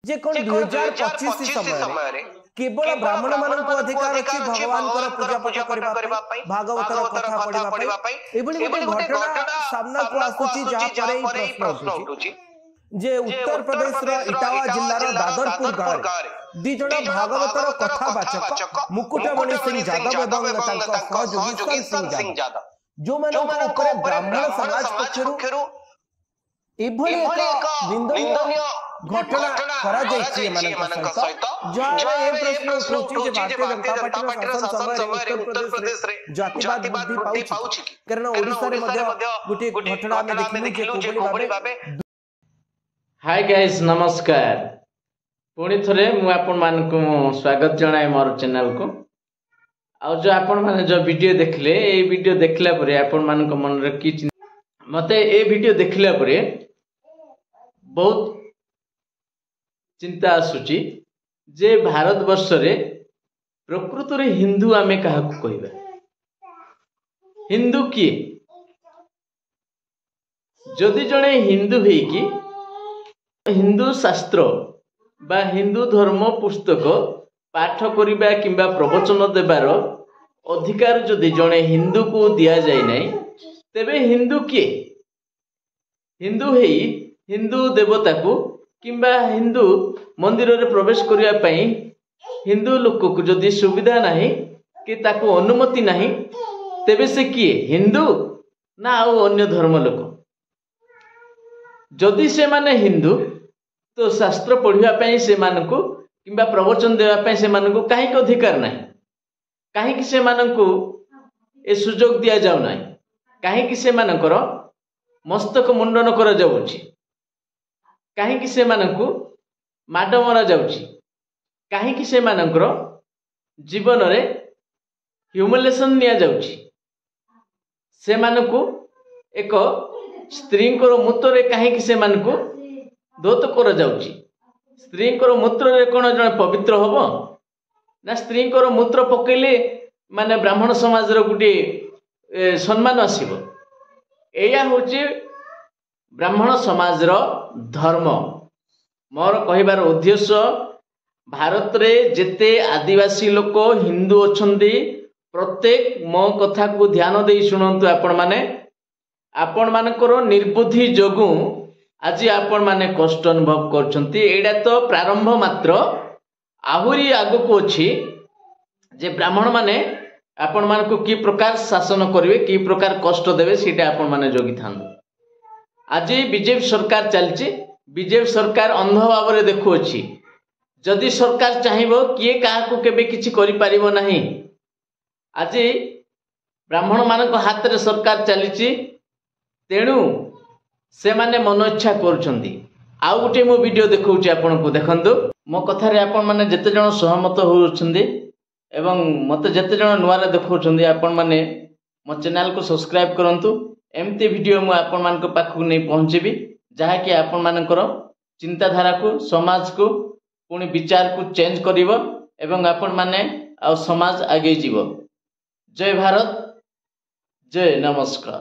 जे कोन 2025 समय केवल ब्राह्मण मान को अधिकार अछि भगवान पूजा पाठ करबा पई भागवतर कथा पढ़िबा पई एबली गोटे घटना सामना को आसुची जा परे प्रश्न उठुची जे उत्तर प्रदेश रो इटावा जिल्ला रो दादरपुर गाँव दी जण भागवतर कथा वाचक मुकुटमणि सिंह यादव एवं तांको सहयोगी ईश्वर सिंह यादव जो माने ऊपर ब्राह्मण समाज पक्षरु एभली एक निंदनीय घटना करा जायछि एमानक सहित जहाँ ए प्रश्न उठुछि जे भारतीय जनता पार्टी रो शासन समय उत्तर प्रदेश रे जातिवाद बुद्धि पाउछि कारण ओडिसा रे मध्ये गुटे घटना में देखिलु जे कोबली भाबे। हाय गाइस नमस्कार पुणी थरे मु आपण मानकु स्वागत जणाय मोर चैनल को आ जो आपण माने जो वीडियो देखले ए वीडियो देखला परे आपण मानक मन रे की मते ए वीडियो देखला परे बहुत चिंता आसुची जे भारत वर्ष रे प्रकृत रे हिंदू आमे काहा को कहबा हिंदू की जदि जणे हिंदू हेई की हिंदू शास्त्र बा हिंदू धर्म पुस्तक पाठ करिबा किंबा प्रवचन देबार अधिकार जदि जणे हिंदू को दिया जाय नै तेबे हिंदू के हिंदू हेई हिंदू देवता को किंबा हिंदू मंदिर रे प्रवेश करिया पई हिंदू लोक को जदि सुविधा नाही कि ताको अनुमति नाही तेबे से किए हिंदू ना आ अन्य धर्म लोक जदि से माने हिंदू तो शास्त्र पढ़िया पई से मानको किंबा प्रवचन देवा पई से मानको काहे के अधिकार नाही काहे कि से मानको ए सुजोग दिया जाउ नाही काहे कि से मानकर मस्तक मुंडन करा जाउछि काहे कि से माननको माड मरा जाउछि काहे कि से मानकर जीवन रे ह्यूमिलेशन निया जाउछि से मानको एक स्त्री को मूत्र रे काहे कि से मानको दोत कर जाउछि स्त्री को मूत्र रे कोन जण पवित्र होबो ना स्त्री को मूत्र पकेले माने ब्राह्मण समाज रो गुटी सम्मान आसीबो एया होछि ब्राह्मण समाज रो धर्म मोर कहिबार उद्देश्य भारत रे जेते आदिवासी लोक हिंदू अछंती प्रत्येक मो कथा को ध्यान दे सुनंतु आपण मानकर निर्बुद्धि जोगु आज आपण माने कष्ट अनुभव करछंती एडा तो प्रारंभ मात्र आहुरी आगु को अछि जे ब्राह्मण माने आपण मान को की प्रकार शासन करिवे की प्रकार कष्ट देवे सीटा आपण माने जोगी थान आज बीजेपी सरकार चलची बीजेपी सरकार अंध भाव रे देखु अछि जदि सरकार चाहिबो किए काहा को केबे किछि करि परिबो नाही आज ब्राह्मण मानक हाथ रे सरकार चलीची तेणु से माने मन इच्छा करूछंती आउ गुटे मो वीडियो देखौची आपण को देखंतु मो कथा रे आपण माने जते जण सहमत होउछंती एवं मते जते जण नुवा रे देखौछंती आपण माने मो चैनल को सब्सक्राइब करंतु एमती वीडियो मु आपण मान को पाखु नै पहुंचेबी जहा कि आपण मानकर चिंताधारा को समाज को पुणी विचार को चेंज करिवो एवं आपण माने आ समाज आगे जीवो। जय भारत जय नमस्कार।